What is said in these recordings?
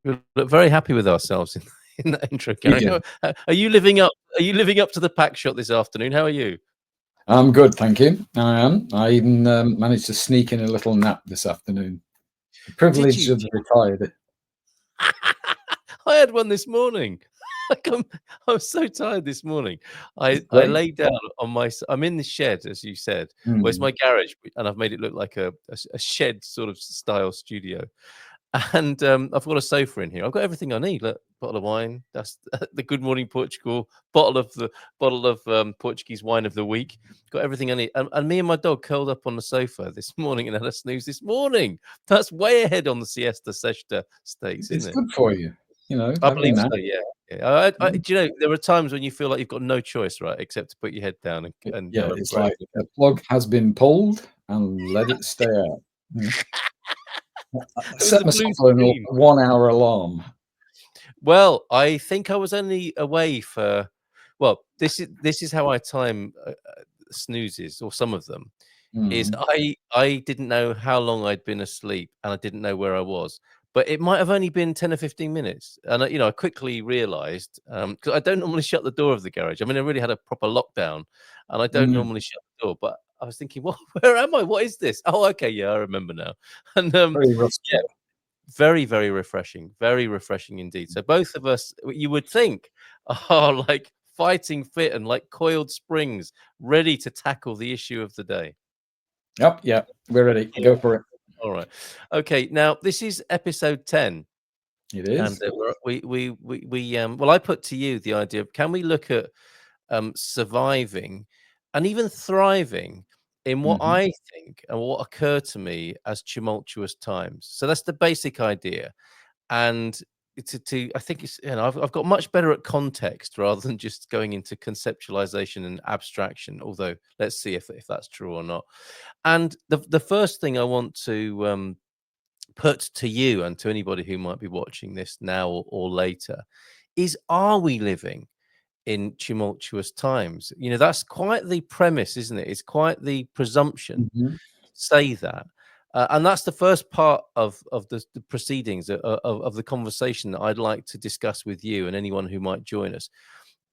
We look very happy with ourselves in that intro, Gary. Yeah, Are you living up? Are you living up to the pack shot this afternoon? How are you? I'm good, thank you. I am. I even managed to sneak in a little nap this afternoon. The Did privilege you? of the retired. I had one this morning. I was so tired this morning. I Great. lay down on my. I'm in the shed, as you said. Well, it's Mm. my garage, and I've made it look like a shed sort of style studio. And I've got a sofa in here. I've got everything I need. Look, bottle of wine. That's the Good Morning Portugal bottle of Portuguese wine of the week. Got everything I need. And me and my dog curled up on the sofa this morning and had a snooze this morning. That's way ahead on the siesta sesta stakes, It's isn't it? good for you, I having a believe nap. so. Yeah. Yeah. Mm. Do you know there are times when you feel like you've got no choice, right, except to put your head down and Yeah, go and it's grab like the plug has been pulled and let it stay out. Mm. I it was set a blue myself an screen. 1 hour alarm. Well, I think I was only away for well, this is how I time, snoozes, or some of them, is Mm. I didn't know how long I'd been asleep, and I didn't know where I was, but it might have only been 10 or 15 minutes, and I quickly realized, 'cause I don't normally shut the door of the garage. I mean, I really had a proper lockdown, and I don't Mm. normally shut the door, but I was thinking, "Well, where am I? What is this? Oh, okay, yeah, I remember now." And, Very yeah. restful. Very, very refreshing indeed. So both of us, you would think, are like fighting fit and like coiled springs, ready to tackle the issue of the day. Yep, yeah, we're ready. Yeah. Go for it. All right. Okay. Now this is episode 10, It and is. well, I put to you the idea of, can we look at surviving and even thriving in what Hmm. I think and what occurred to me as tumultuous times. So that's the basic idea. And I think it's, I've got much better at context rather than just going into conceptualization and abstraction, although let's see if that's true or not. And the first thing I want to put to you and to anybody who might be watching this now or later is, are we living in tumultuous times? That's quite the premise, isn't it? It's quite the presumption. Hmm. Say that. And that's the first part of the proceedings of the conversation that I'd like to discuss with you and anyone who might join us.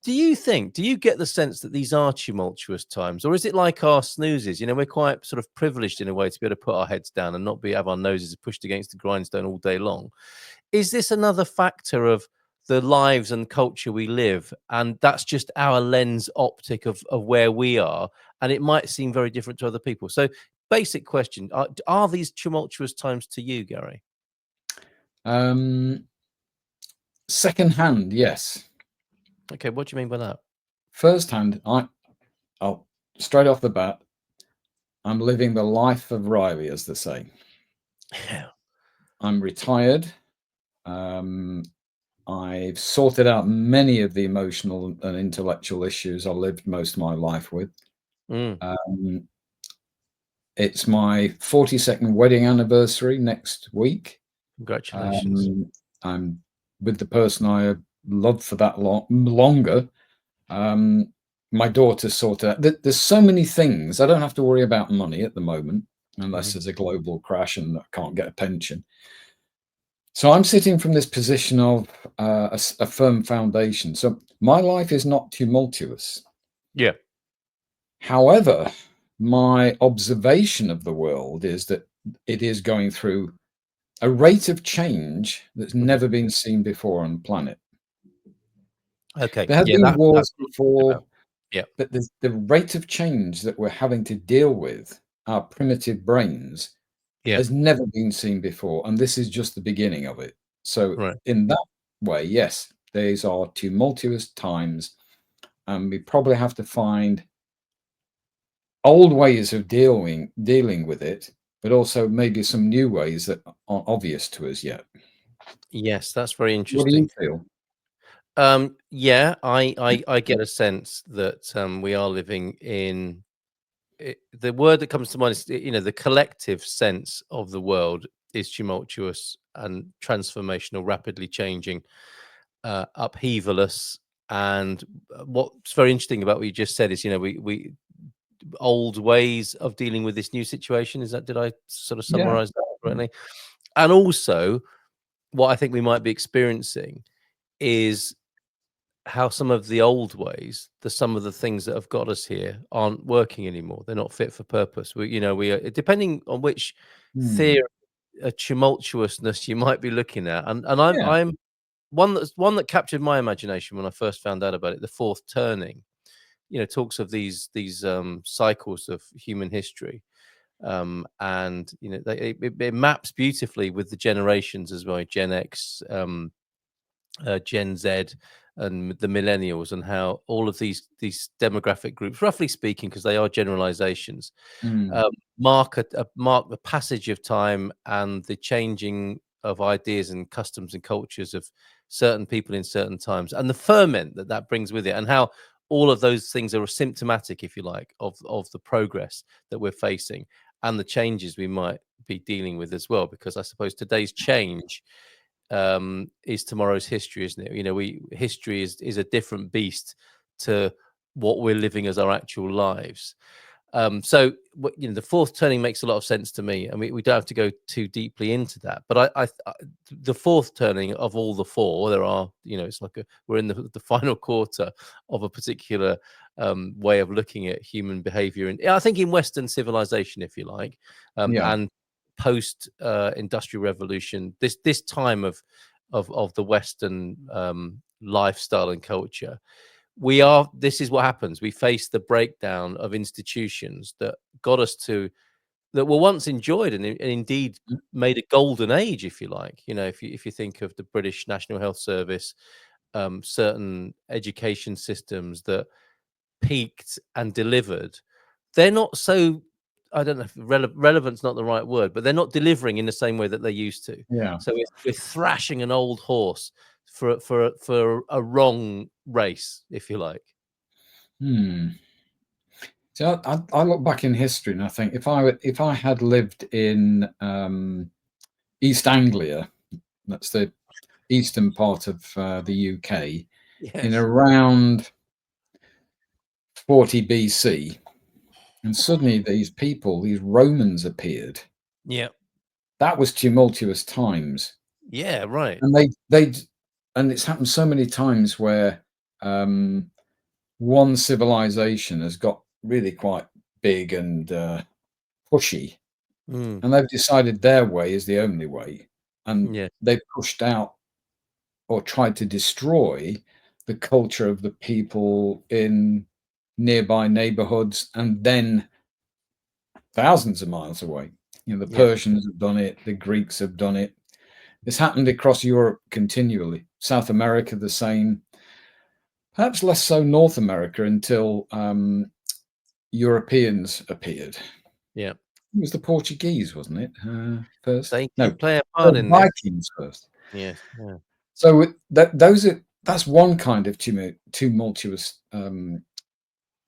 Do you get the sense that these are tumultuous times, or is it like our snoozes? We're quite sort of privileged in a way to be able to put our heads down and not have our noses pushed against the grindstone all day long. Is this another factor of the lives and culture we live, and that's just our lens optic of where we are, and it might seem very different to other people? So, basic question: are these tumultuous times to you, Gary? Um, Second hand, yes. Okay, what do you mean by that? First hand, I'll straight off the bat, I'm living the life of Riley, as they say. Yeah. I'm retired. Um, I've sorted out many of the emotional and intellectual issues I lived most of my life with. Mm, Um, it's my 42nd wedding anniversary next week. congratulations. Um, I'm with the person I loved for that longer. Um, my daughter's sorted out. There's so many things. I don't have to worry about money at the moment, unless Mhm. there's a global crash and I can't get a pension. So I'm sitting from this position of a firm foundation. So my life is not tumultuous. Yeah. However, my observation of the world is that it is going through a rate of change that's Mhm. never been seen before on the planet. Okay. There have Yeah, been that's wars what I'm talking before, about. Yeah. but the rate of change that we're having to deal with, our primitive brains, Yeah. has never been seen before. And this is just the beginning of it. So, Right. in that way, yes, these are tumultuous times, and we probably have to find old ways of dealing with it, but also maybe some new ways that aren't obvious to us yet. Yes, that's very What do you interesting. feel? Yeah, I get a sense that we are living in the word that comes to mind is, the collective sense of the world is tumultuous and transformational, rapidly changing, upheavalous. And what's very interesting about what you just said is, we old ways of dealing with this new situation. Did I sort of Yeah. summarize that correctly? And also, what I think we might be experiencing is how some of the old ways, some of the things that have got us here aren't working anymore. They're not fit for purpose. We are, depending on which Hmm. theory, tumultuousness you might be looking at, and I'm Yeah. I'm one that captured my imagination when I first found out about it. The fourth turning, talks of these cycles of human history, and it maps beautifully with the generations as well, Gen X, Gen Z, and the millennials, and how all of these demographic groups, roughly speaking, because they are generalizations, Hmm. um, mark the passage of time and the changing of ideas and customs and cultures of certain people in certain times, and the ferment that that brings with it, and how all of those things are symptomatic, if you like, of the progress that we're facing and the changes we might be dealing with as well. Because I suppose today's change is tomorrow's history, isn't it? History is a different beast to what we're living as our actual lives. The fourth turning makes a lot of sense to me, and we don't have to go too deeply into that. But the fourth turning of all the four, there are, it's like we're in the final quarter of a particular way of looking at human behavior, and I think in Western civilization, if you like, Yeah. and post industrial revolution, this time of the Western lifestyle and culture, this is what happens. We face the breakdown of institutions that got us to that were once enjoyed and indeed Mm. made a golden age, if you like. If you think of the British National Health Service, certain education systems that peaked and delivered, they're not so, I don't know if relevant's not the right word, but they're not delivering in the same way that they used to. Yeah. So we're thrashing an old horse for a wrong race, if you like. Hmm. So I look back in history and I think if I had lived in East Anglia, that's the eastern part of the UK, in Yes. around 40 BC, and suddenly these Romans appeared. Yeah. That was tumultuous times, Yeah. Right. and and it's happened so many times where um, one civilization has got really quite big and pushy, Mm, and they've decided their way is the only way, and yeah. they've pushed out or tried to destroy the culture of the people in nearby neighborhoods and then thousands of miles away. The Yeah. Persians have done it, the Greeks have done it. It's happened across Europe continually. South America, the same. Perhaps less so North America until Europeans appeared. Yeah. It was the Portuguese, wasn't it? First? They No, did play a part the in this. Vikings first. Yes. Yeah. So that's one kind of tumultuous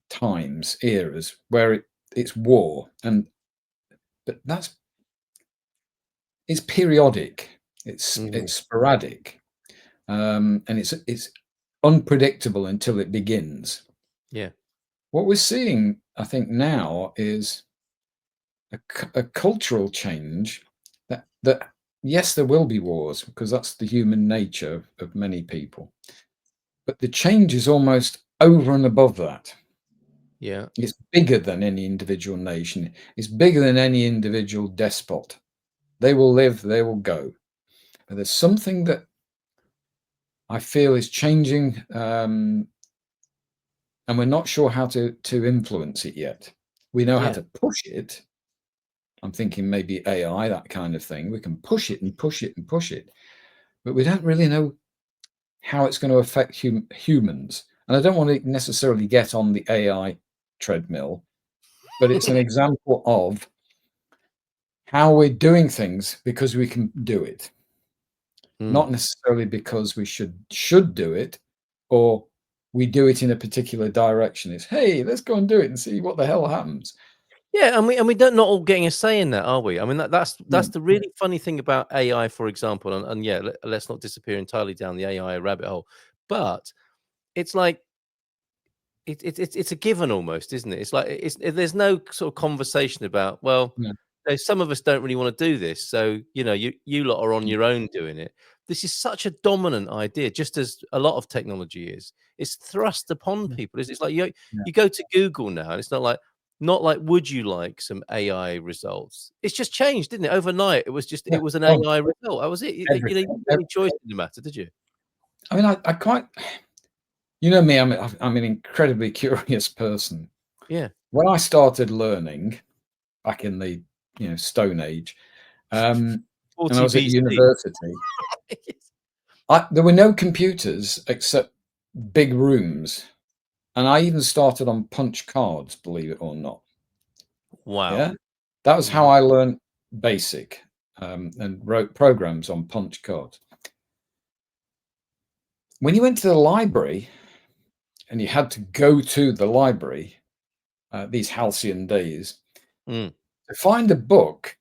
times, eras where it's war, and but it's periodic, Mhm. it's sporadic, and it's unpredictable until it begins. Yeah. What we're seeing, I think, now is a cultural change that yes, there will be wars because that's the human nature of many people, but the change is almost over and above that. Yeah. It's bigger than any individual nation. It's bigger than any individual despot. They will live, they will go. But there's something that I feel is changing, and we're not sure how to influence it yet. We know how Yeah. to push it. I'm thinking maybe AI, that kind of thing. We can push it and push it and push it, but we don't really know how it's going to affect humans. And I don't want to necessarily get on the AI treadmill, but it's an example of how we're doing things because we can do it, Mm. not necessarily because we should do it, or we do it in a particular direction. It's, hey, let's go and do it and see what the hell happens. Yeah, and we don't not all getting a say in that, are we? I mean, that's Mm, the really funny thing about AI, for example, and yeah, let's not disappear entirely down the AI rabbit hole. But it's like it's a given almost, isn't it? It's like there's no sort of conversation about, well, no. some of us don't really want to do this. So, you lot are on your own doing it. This is such a dominant idea, just as a lot of technology is. It's thrust upon Yeah. people. It's like you Yeah. you go to Google now, and it's not like would you like some AI results? It's just changed, didn't it? Overnight, Yeah. it was an Oh, AI result. That was it. You everything. didn't get any choice in the matter, did you? I mean, I quite, you know me, I'm an incredibly curious person. Yeah. When I started learning back in the Stone Age, and I 40 was at BC. university, there were no computers except big rooms, and I even started on punch cards, believe it or not. Wow. Yeah, that was how Mhm. I learned BASIC, and wrote programs on punch cards. When you went to the library and you had to go to the library, these halcyon days, Mm. to find a book,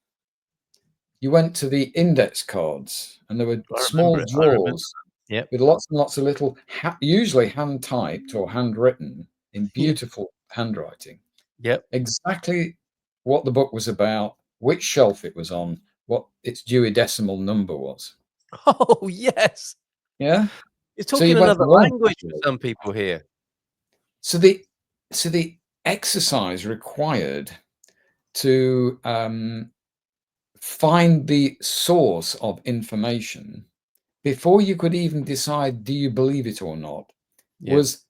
you went to the index cards, and there were I remember small it. I remember. drawers Yep. with lots and lots of little, usually hand typed or handwritten in Yeah. beautiful handwriting, Yep. exactly what the book was about, which shelf it was on, what its Dewey Decimal number was. Oh, yes. Yeah. You're So you talking went another along. language for some people here. So the exercise required to find the source of information before you could even decide, do you believe it or not, Yeah. was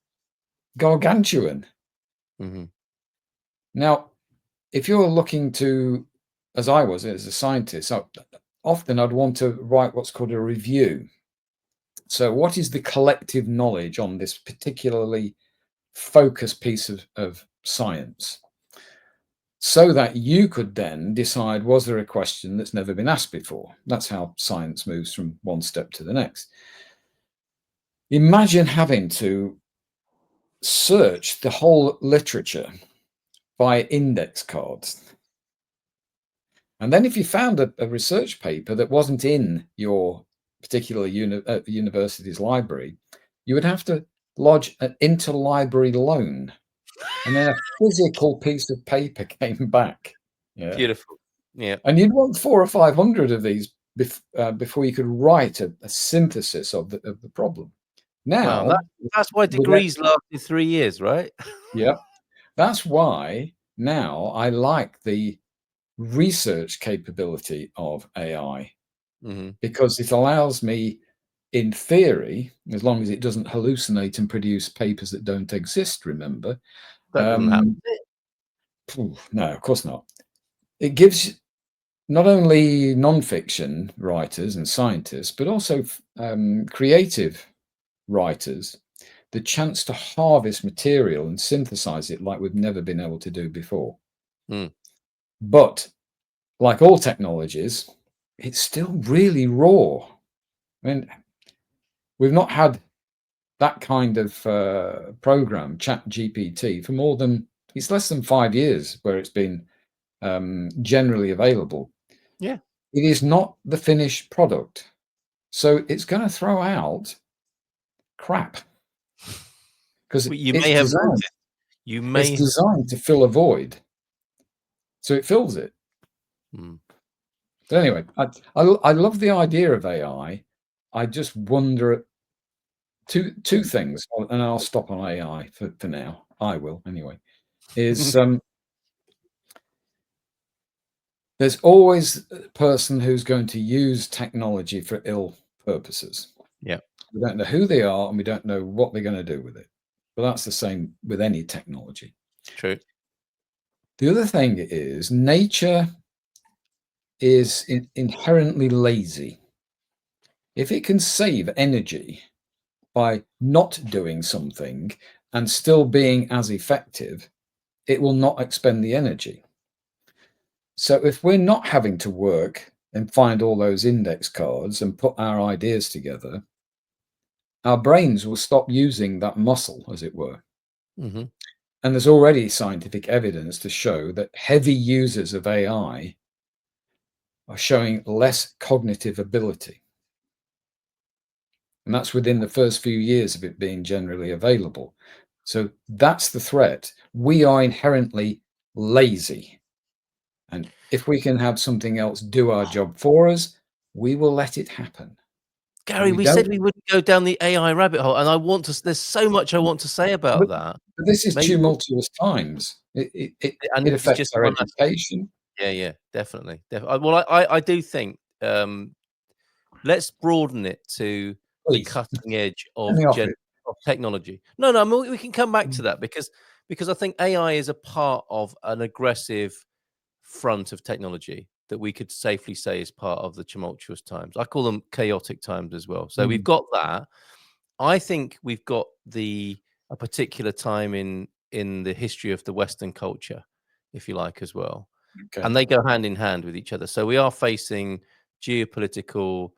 gargantuan. Mhm. Now, if you're looking to, as I was as a scientist, often I'd want to write what's called a review. So, what is the collective knowledge on this particularly focused piece of science? So that you could then decide, was there a question that's never been asked before? That's how science moves from one step to the next. Imagine having to search the whole literature by index cards. And then if you found a research paper that wasn't in your particular university's library, you would have to lodge an interlibrary loan. And then a physical piece of paper came back. Yeah. Beautiful. Yeah. And you'd want 400 or 500 of these before you could write a synthesis of the problem. Wow. Now, That's why with it, degrees lasted 3 years, right? yeah, that's why now I like the research capability of AI, Mhm. because it allows me, in theory, as long as it doesn't hallucinate and produce papers that don't exist, remember, That doesn't happen. um, no, of course not. It gives not only non-fiction writers and scientists, but also creative writers, the chance to harvest material and synthesize it like we've never been able to do before. Mm. But like all technologies, it's still really raw. I mean, we've not had that kind of program, Chat GPT, for more than, it's less than 5 years where it's been generally available. Yeah. It is not the finished product. So it's going to throw out crap because Well, you it's may have designed, noticed. You it's may have. designed to fill a void. So it fills it. Mm. But anyway, I love the idea of AI. I just wonder at two things, and I'll stop on AI for now. I will anyway. Is there's always a person who's going to use technology for ill purposes. Yeah. We don't know who they are, and we don't know what they're going to do with it. But that's the same with any technology. True. The other thing is nature is inherently lazy. If it can save energy by not doing something and still being as effective, it will not expend the energy. So if we're not having to work and find all those index cards and put our ideas together, our brains will stop using that muscle, as it were. Hmm. And there's already scientific evidence to show that heavy users of AI are showing less cognitive ability. And that's within the first few years of it being generally available. So that's the threat. We are inherently lazy. And if we can have something else do our job for us, we will let it happen. Gary, We we don't. said we wouldn't go down the AI rabbit hole, and I want to. There's so much I want to say about But, that. but this is Maybe, tumultuous times. and It this is affects just our one aspect. education. Yeah, yeah, definitely. Well, I do think let's broaden it to the Please, cutting edge get me off it. of technology. No, no, I mean, we can come back to Mm. that because I think AI is a part of an aggressive front of technology that we could safely say is part of the tumultuous times. I call them chaotic times as well. So we've Mm. got that. I think we've got a particular time in the history of the Western culture, if you like, as well, and Okay. they go hand in hand with each other. So we are facing geopolitical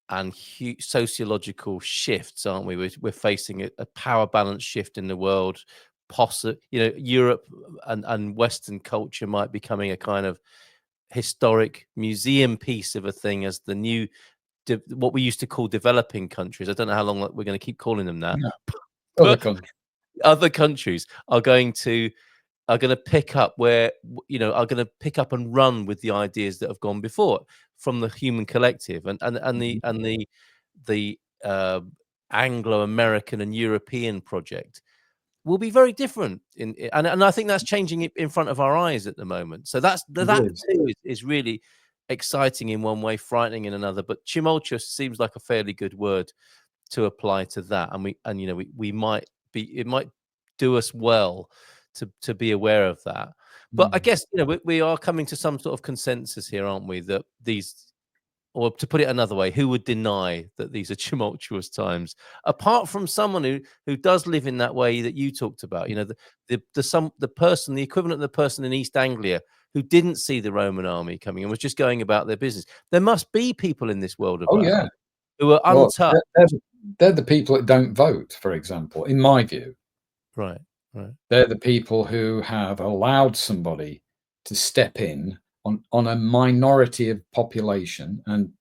and sociological shifts, aren't we? We're facing a power balance shift in the world. Europe and Western culture might be becoming a kind of historic museum piece of a thing as the new what we used to call developing countries. I don't know how long we're going to keep calling them that, Yeah. Other but countries. other countries are going to pick up where are going to pick up and run with the ideas that have gone before from the human collective and Mhm. the Anglo-American and European project will be very different and I think that's changing it in front of our eyes at the moment. So It that is. too is really exciting in one way, frightening in another. But tumultuous seems like a fairly good word to apply to that, and we might be it might do us well to be aware of that. But I Mm. guess we are coming to some sort of consensus here, aren't we? That these, or to put it another way, who would deny that these are tumultuous times? Apart from someone who does live in that way that you talked about, the equivalent of the person in East Anglia who didn't see the Roman army coming and was just going about their business. There must be people in this world of Oh, yeah. ours who are Well, untouched. they're the people that don't vote, for example, in my view. Right, right. They're the people who have allowed somebody to step in on a minority of population, and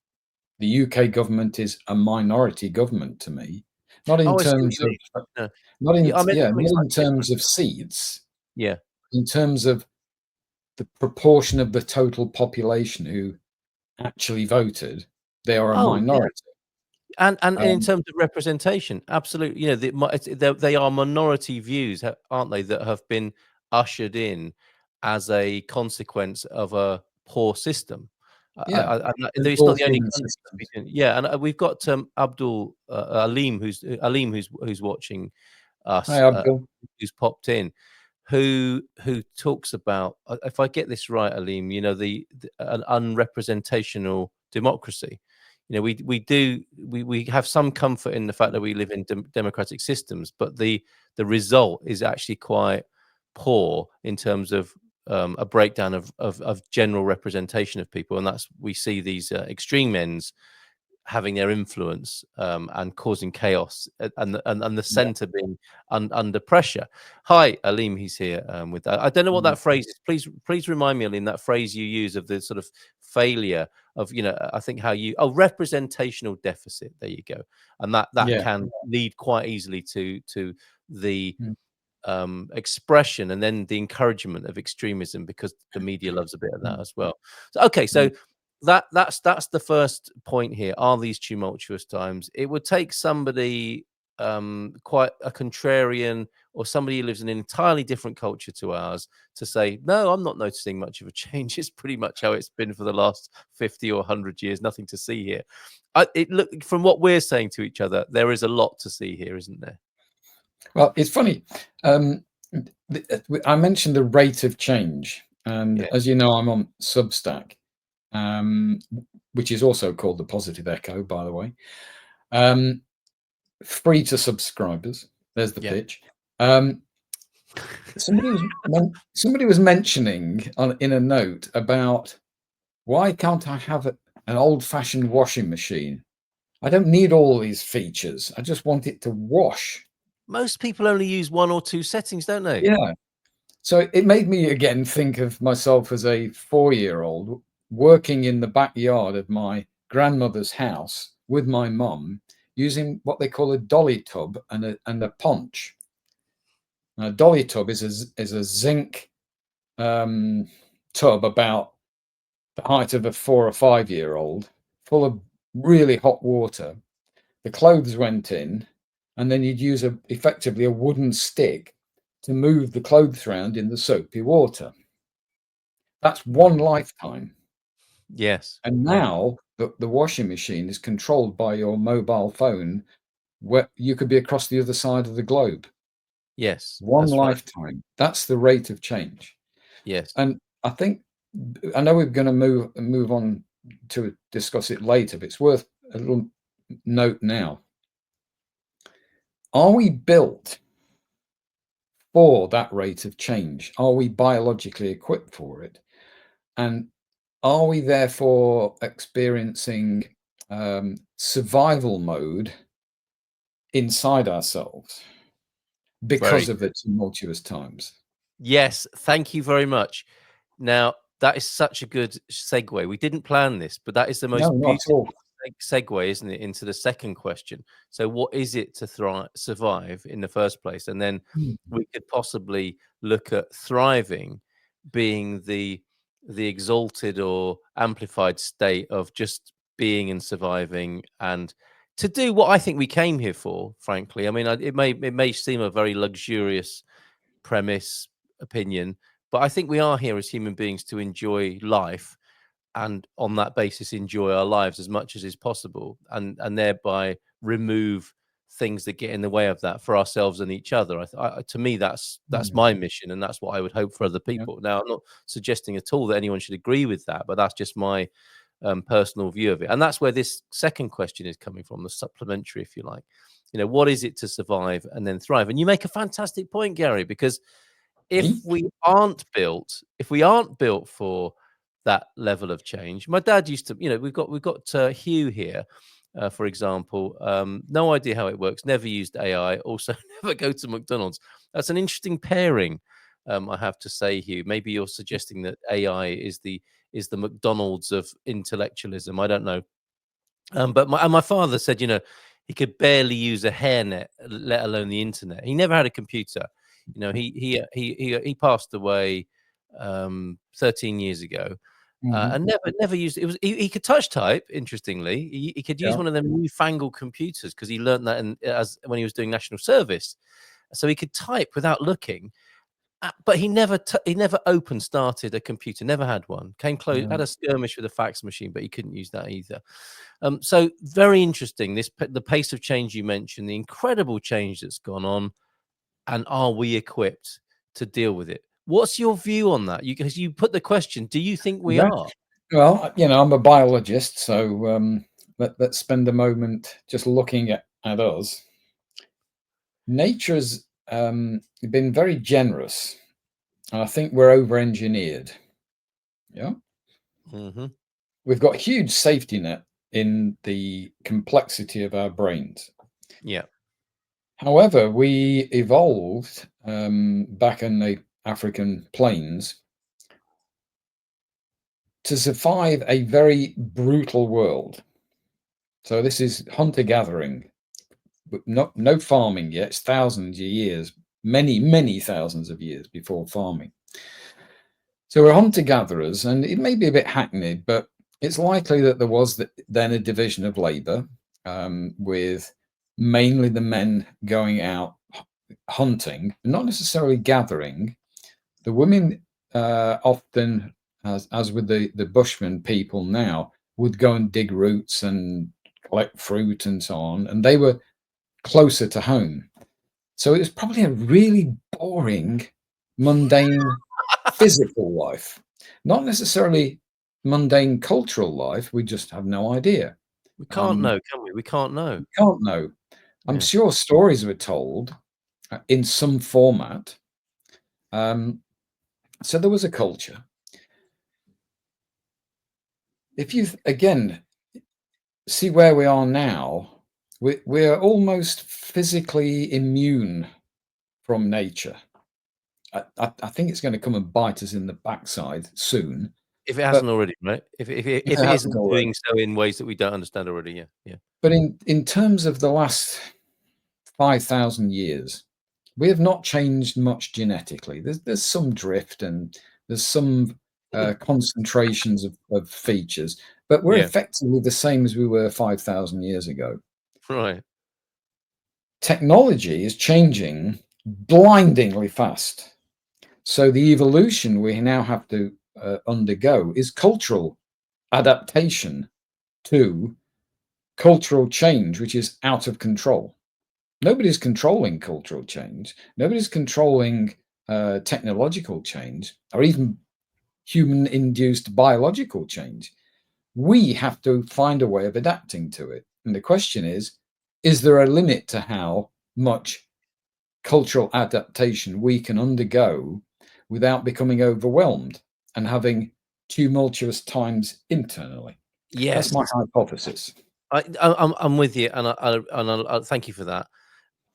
the UK government is a minority government to me, not in Oh, I see what terms you of mean. No. Yeah, I meant something not in slightly different. terms of seats, Yeah. in terms of the proportion of the total population who actually voted, they are a Oh, yeah. minority. And in Um, terms of representation, absolutely. They are minority views, aren't they, that have been ushered in as a consequence of a poor system. yeah, in It's not all the only human country to be systems. doing. Yeah, and we've got Abdul Alim, who's watching Hi, us, Abdul. who's popped in, who talks about, if I get this right, Alim, an unrepresentational democracy. We have some comfort in the fact that we live in democratic systems, but the result is actually quite poor in terms of a breakdown of general representation of people, and that's we see these extreme ends having their influence and causing chaos and the Yeah. center being under pressure. Hi, Alim, he's here with that. I don't know what Mm. that phrase is. Please remind me, Alim, that phrase you use of the sort of failure of, I think how representational deficit. There you go. And that Yeah. can lead quite easily to the Mm. expression and then the encouragement of extremism because the media loves a bit of that Mm. as well. So, okay, Mm. so that's the first point here. Are these tumultuous times? It would take somebody quite a contrarian or somebody who lives in an entirely different culture to ours to say, no, I'm not noticing much of a change. It's pretty much how it's been for the last 50 or 100 years. Nothing to see here. Look, from what we're saying to each other, there is a lot to see here, isn't there? Well, it's funny. Um, I mentioned the rate of change, Yeah, and as you know, I'm on Substack, um, which is also called the Positive Echo, by the way. Um, Free to subscribers. There's the yeah. pitch. Um, somebody was mentioning in a note about why can't I have an old-fashioned washing machine? I don't need all these features. I just want it to wash. Most people only use one or two settings, don't they? Yeah. So it made me again think of myself as a 4-year-old working in the backyard of my grandmother's house with my mum using what they call a dolly tub and a punch. A dolly tub is a zinc tub about the height of a 4 or 5 year old, full of really hot water. The clothes went in, and then you'd use effectively a wooden stick to move the clothes around in the soapy water. That's one lifetime. Yes. And Wow. now the washing machine is controlled by your mobile phone, where you could be across the other side of the globe. Yes, One that's right. lifetime. That's the rate of change. Yes. And I think, I know we're going to move on to discuss it later, but it's worth a little note now. Are we built for that rate of change? Are we biologically equipped for it? And are we therefore experiencing survival mode inside ourselves because Very of good. the tumultuous times? Yes, thank you very much. Now, that is such a good segue. We didn't plan this, but that is the No, most not at all. beautiful segue, isn't it, into the second question. So, what is it to survive in the first place? And then Mm. we could possibly look at thriving being the exalted or amplified state of just being and surviving, and to do what I think we came here for. Frankly, I mean, it may seem a very luxurious premise, opinion, but I think we are here as human beings to enjoy life, and on that basis enjoy our lives as much as is possible, and thereby remove things that get in the way of that for ourselves and each other. To me, that's Mm. my mission, and that's what I would hope for other Yeah. people. Now, I'm not suggesting at all that anyone should agree with that, but that's just my personal view of it, and that's where this second question is coming from, the supplementary, if you like. What is it to survive and then thrive? And you make a fantastic point, Gary, because Me? if we aren't built for that level of change. My dad used to, we've got Hugh here, for example. No idea how it works. Never used AI. Also, never go to McDonald's. That's an interesting pairing. I have to say, Hugh. Maybe you're suggesting that AI is the McDonald's of intellectualism. I don't know. But my father said, he could barely use a hairnet, let alone the internet. He never had a computer. He passed away 13 years ago, Mhm. and never used it. He could touch type. Interestingly, he could use Yeah. one of them newfangled computers because he learned that as when he was doing national service. So he could type without looking. But he never open started a computer. Never had one. Came close. Yeah. Had a skirmish with a fax machine, but he couldn't use that either. So very interesting. The pace of change you mentioned, the incredible change that's gone on, and are we equipped to deal with it? What's your view on that? Because you put the question, do you think we Yeah. are? Well, I'm a biologist, so let's spend a moment just looking at us. Nature's been very generous, and I think we're over-engineered. Yeah, Hmm. we've got huge safety net in the complexity of our brains. Yeah. However, we evolved back in the African plains to survive a very brutal world. So this is hunter-gathering, but no farming yet. It's thousands of years, many thousands of years before farming. So we're hunter-gatherers, and it may be a bit hackneyed, but it's likely that there was then a division of labor, with mainly the men going out hunting, not necessarily gathering. The women often, as with the Bushman people now, would go and dig roots and collect fruit and so on, and they were closer to home. So it was probably a really boring, mundane physical life, not necessarily mundane cultural life. We just have no idea. We can't know, can we? We can't We know. can't know. I'm Yeah. sure stories were told in some format. Um, so there was a culture. If you again see where we are now, we're almost physically immune from nature. I think it's going to come and bite us in the backside soon. If it But hasn't already, right? if If it it hasn't isn't already, doing so in ways that we don't understand already, yeah, yeah. but in terms of the last 5,000 years, we have not changed much genetically. There's some drift, and there's some concentrations of features, but we're Yeah. effectively the same as we were 5,000 years ago. Right. Technology is changing blindingly fast. So the evolution we now have to undergo is cultural adaptation to cultural change, which is out of control. Nobody's controlling cultural change. Nobody's controlling technological change or even human-induced biological change. We have to find a way of adapting to it. And the question is there a limit to how much cultural adaptation we can undergo without becoming overwhelmed and having tumultuous times internally? That's Yes. my hypothesis. I'm with you, and I thank you for that.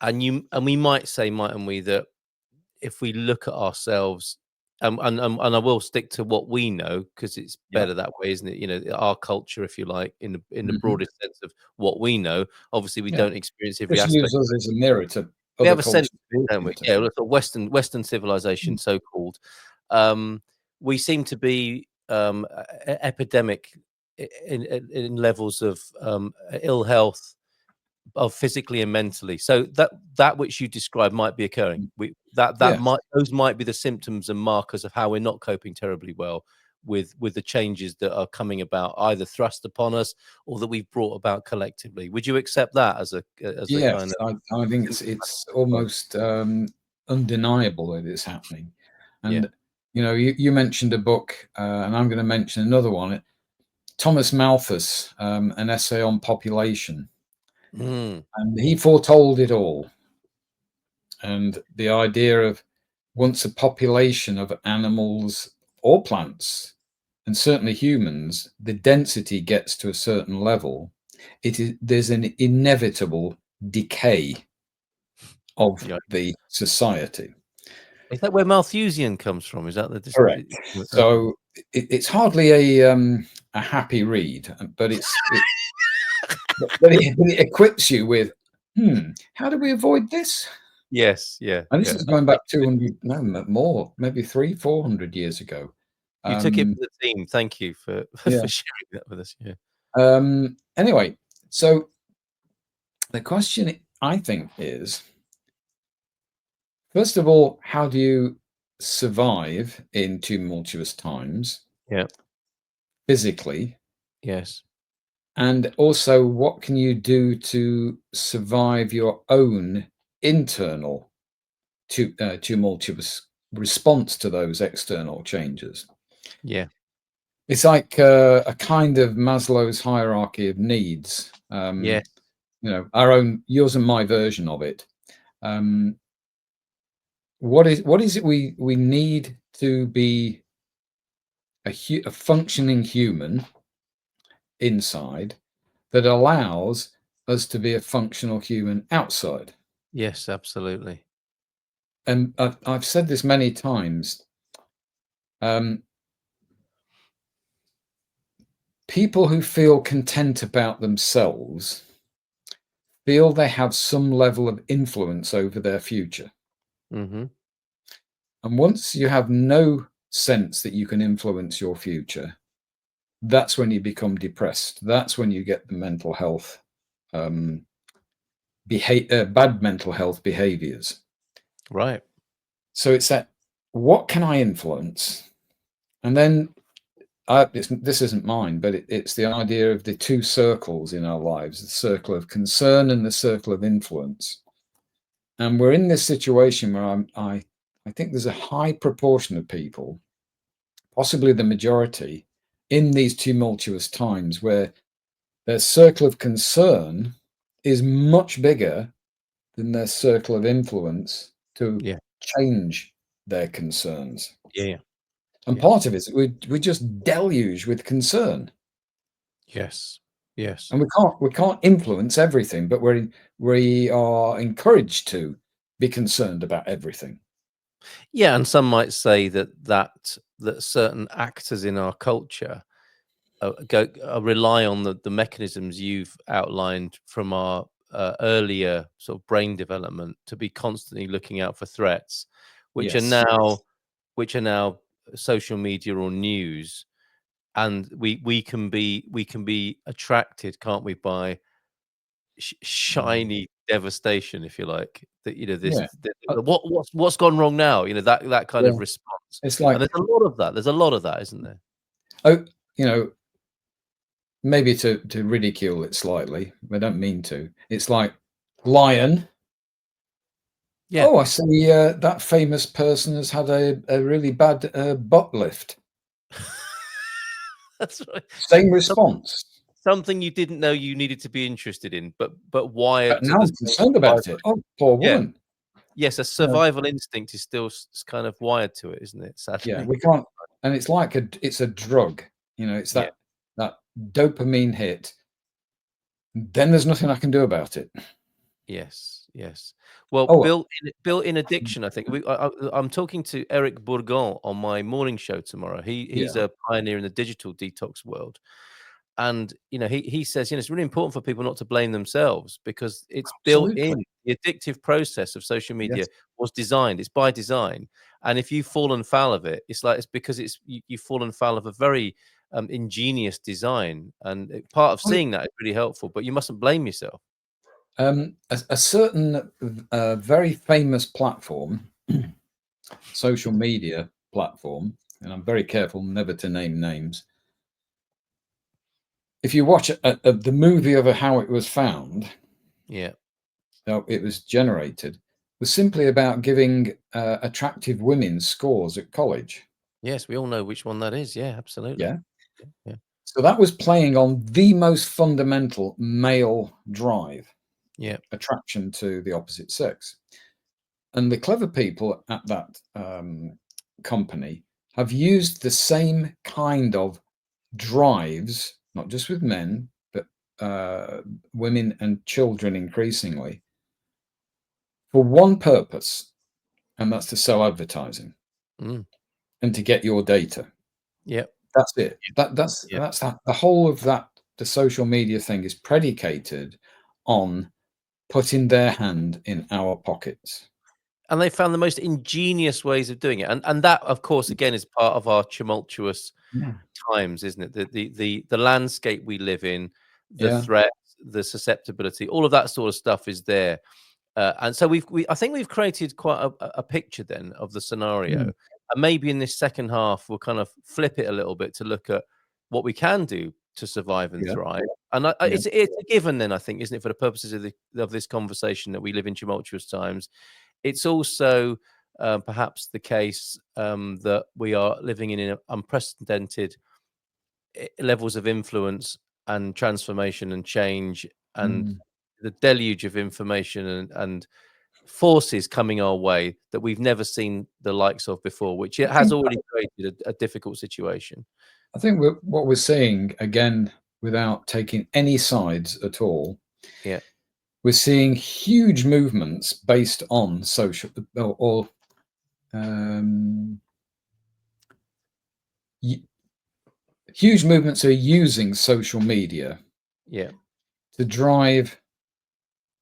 And we might say, mightn't we, that if we look at ourselves, and I will stick to what we know because it's Yeah. better that way, isn't it? You know, our culture, if you like, in the Mhm. broadest sense of what we know. Obviously, we Yeah. don't experience every Just use aspect. us as a mirror to We other have a sense, cultures to look don't we? into. Yeah, look at Western civilization, Mm. so called. Um, we seem to be epidemic in levels of ill health, of physically and mentally. So that which you described might be occurring. That Yes. might, those might be the symptoms and markers of how we're not coping terribly well with the changes that are coming about, either thrust upon us or that we've brought about collectively. Would you accept that as a kind Yes, of I think it's symptomatic response? almost undeniable that it's happening. Yeah. And you mentioned a book, and I'm going to mention another one. Thomas Malthus, an essay on population, Mm, and he foretold it all. And the idea of once a population of animals or plants, and certainly humans, the density gets to a certain level, there's an inevitable decay of yeah. the society. Is that where Malthusian comes from? Is that the Correct. okay. So it's hardly a happy read, but it equips you with, how do we avoid this? Yes, yeah, And this yeah. is going back 200, no, more, maybe 400 years ago. You took it Um, for the team. Thank you for yeah. for sharing that with us. Yeah. Anyway, so the question I think is, first of all, how do you survive in tumultuous times Yeah. physically? Yes. And also, what can you do to survive your own internal tumultuous response to those external changes? Yeah. It's like a kind of Maslow's hierarchy of needs. Yes. Our own, yours and my version of it. Um, what is it we need to be a functioning human inside that allows us to be a functional human outside? Yes, absolutely. And I've said this many times. Um, People who feel content about themselves feel they have some level of influence over their future. Mhm. And once you have no sense that you can influence your future, that's when you become depressed. That's when you get the mental health, um, bad mental health behaviors. Right. So it's that, what can I influence? And then this isn't mine, but it's the idea of the two circles in our lives, the circle of concern and the circle of influence. And we're in this situation where I think there's a high proportion of people, possibly the majority, in these tumultuous times where their circle of concern is much bigger than their circle of influence to Yeah. change their concerns. Yeah, yeah. And Yeah. part of it is we just deluge with concern. Yes. Yes. And we can't influence everything, but we are encouraged to be concerned about everything. Yeah, and some might say that certain actors in our culture rely on the mechanisms you've outlined from our earlier sort of brain development to be constantly looking out for threats, which are Yes. now which are now social media or news, and we can be attracted, can't we, by shiny devastation, if you like. That Yeah. what's gone wrong now? That kind Yeah. of response, It's and like, there's a lot of that. There's a lot of that, isn't there? oh, maybe to ridicule it slightly. I don't mean to. It's like lion. Yeah, Oh, I see. That famous person has had a really bad butt lift. that's right. Same Some, response. something you didn't know you needed to be interested in, but But wired to now the I'm concerned about survival. it. Oh, poor Yeah, woman. yes, a survival instinct is still kind of wired to it, isn't it? Yeah, Sadly. we can't. And it's like it's a drug. It's Yeah. that dopamine hit. Then there's nothing I can do about it. Yes, yes. Well, Oh, built-in addiction, I think. I'm talking to Eric Bourgon on my morning show tomorrow. He's yeah, a pioneer in the digital detox world. And, he says, it's really important for people not to blame themselves because it's built absolutely. in. The addictive process of social media Yes. was designed. It's by design. And if you've fallen foul of it, it's because you've fallen foul of a very ingenious design. And part of Well, seeing that is really helpful, but you mustn't blame yourself. a certain very famous platform, social media platform, and I'm very careful never to name names. If you watch the movie of how it was found, Yeah. how it was generated, was simply about giving attractive women scores at college. Yes, we all know which one that is. Yeah, absolutely. Yeah. Yeah. So that was playing on the most fundamental male drive, Yeah. attraction to the opposite sex. And the clever people at that company have used the same kind of drives, not just with men, but women and children increasingly, for one purpose, and that's to sell advertising Mm. and to get your data. Yeah. That's it. That's Yeah. that. The whole of that, the social media thing is predicated on putting their hand in our pockets. And they found the most ingenious ways of doing it. And that, of course, again, is part of our tumultuous Yeah. times, isn't it? The landscape we live in, the Yeah. threat, the susceptibility, all of that sort of stuff is there. And so I think we've created quite a picture then of the scenario. Mm. And maybe in this second half, we'll kind of flip it a little bit to look at what we can do to survive and Yeah. thrive. And Yeah. it's a given then, I think, isn't it, for the purposes of this conversation, that we live in tumultuous times. It's also perhaps the case that we are living in unprecedented levels of influence and transformation and change, and Mm. the deluge of information and forces coming our way that we've never seen the likes of before, which it I has think already created a difficult situation. what we're seeing again, without taking any sides at all, Yeah. we're seeing huge movements based on social or um, huge movements are using social media Yeah. to drive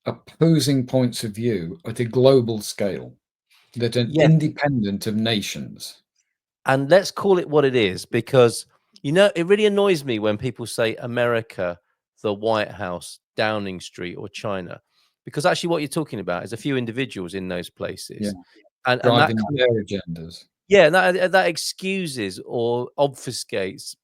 opposing points of view at a global scale that are Yes. independent of nations. And let's call it what it is, because it really annoys me when people say America, the White House, Downing Street, or China, because actually what you're talking about is a few individuals in those Yeah, places, and that driving kind of, their agendas. yeah, that excuses or obfuscates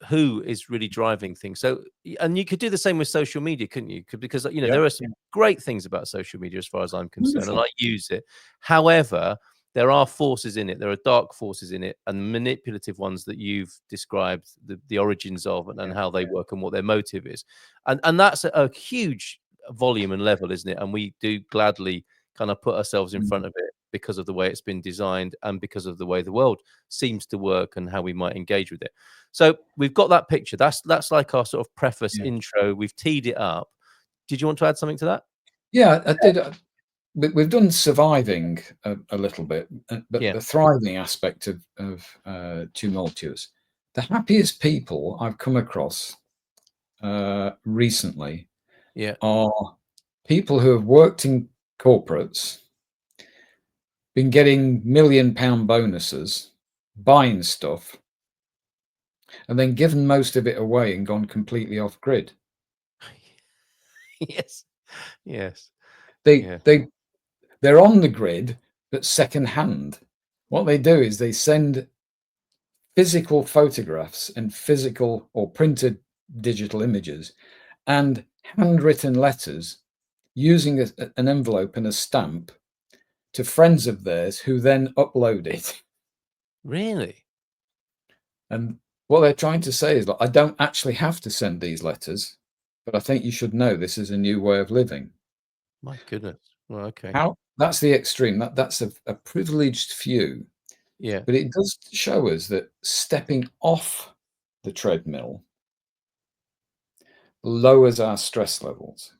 who is really driving things. So, and you could do the same with social media, couldn't you? Because Yeah, there are some great things about social media as far as I'm concerned, and wonderful. I use it. However, there are forces in it. There are dark forces in it, and manipulative ones that you've described the origins of, and Yeah, how they work and what their motive is, and that's a huge volume and level, isn't it? And we do gladly kind of put ourselves in mm, front of it because of the way it's been designed and because of the way the world seems to work and how we might engage with it. So we've got that picture. That's like our sort of preface yeah, intro. We've teed it up. Did you want to add something to that? yeah. I did. We've done surviving a little bit, but Yeah, the thriving aspect of tumultuous. The happiest people I've come across recently yeah, are people who have worked in corporates, been getting £1 million bonuses, buying stuff, and then given most of it away and gone completely off grid. Yes. Yes. They Yeah. they they're on the grid, but second hand. What they do is they send physical photographs and physical or printed digital images and handwritten letters using an envelope and a stamp to friends of theirs who then upload it. Really? And what they're trying to say is, like, I don't actually have to send these letters, but I think you should know this is a new way of living. My goodness. Well, okay. How that's the extreme. That's a privileged few, Yeah. but it does show us that stepping off the treadmill lowers our stress levels.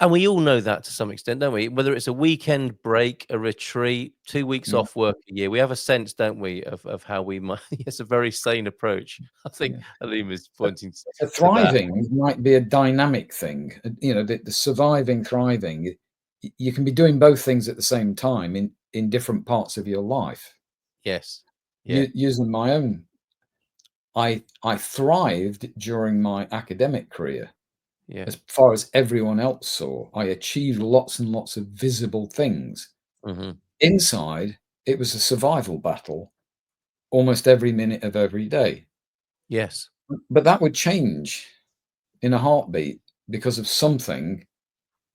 And we all know that to some extent, don't we? Whether it's a weekend break, a retreat, 2 weeks Yeah, off work a year, we have a sense, don't we, of how we might. It's a very sane approach. I think yeah. Alim is But pointing the to that. thriving might be a dynamic thing. The surviving, thriving. You can be doing both things at the same time in different parts of your life. Yes. Yeah. Using my own, I thrived during my academic career. Yeah. As far as everyone else saw, I achieved lots and lots of visible things. Mhm. Inside, it was a survival battle almost every minute of every day. Yes. But that would change in a heartbeat because of something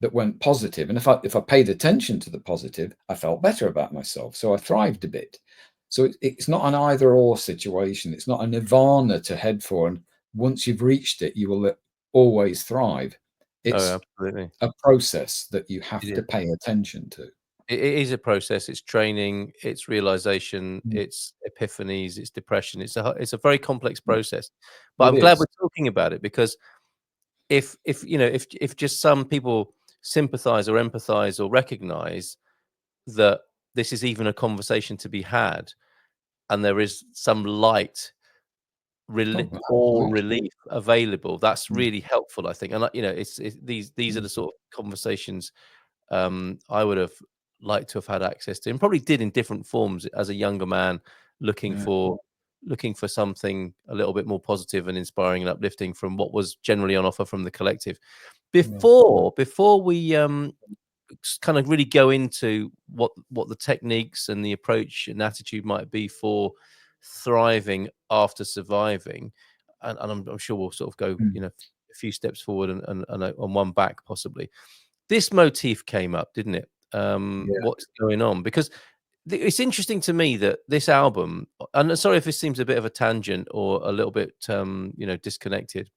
that went positive. And if I paid attention to the positive, I felt better about myself. So I thrived a bit. So it's not an either or situation. It's not a nirvana to head for. And once you've reached it, you will always thrive. Oh, It's absolutely. a process that you It have is. to pay attention to. It is a process. It's training, it's realization, Mm. it's epiphanies, it's depression. It's a very complex process. But It I'm glad we're is. talking about it because if you know if just some people sympathize or empathize or recognize that this is even a conversation to be had and there is some light Oh, or absolutely. relief available, that's Mm, really helpful, I think. And these are mm, the sort of conversations I would have liked to have had access to, and probably did in different forms as a younger man, looking yeah, for looking for something a little bit more positive and inspiring and uplifting from what was generally on offer from the collective. yeah. Before we kind of really go into what the techniques and the approach and attitude might be for thriving after surviving, and I'm sure we'll sort of go, Mm, a few steps forward and one back possibly. This motif came up, didn't it? yeah. What's going on? Because it's interesting to me that this album, and sorry if this seems a bit of a tangent or a little bit, disconnected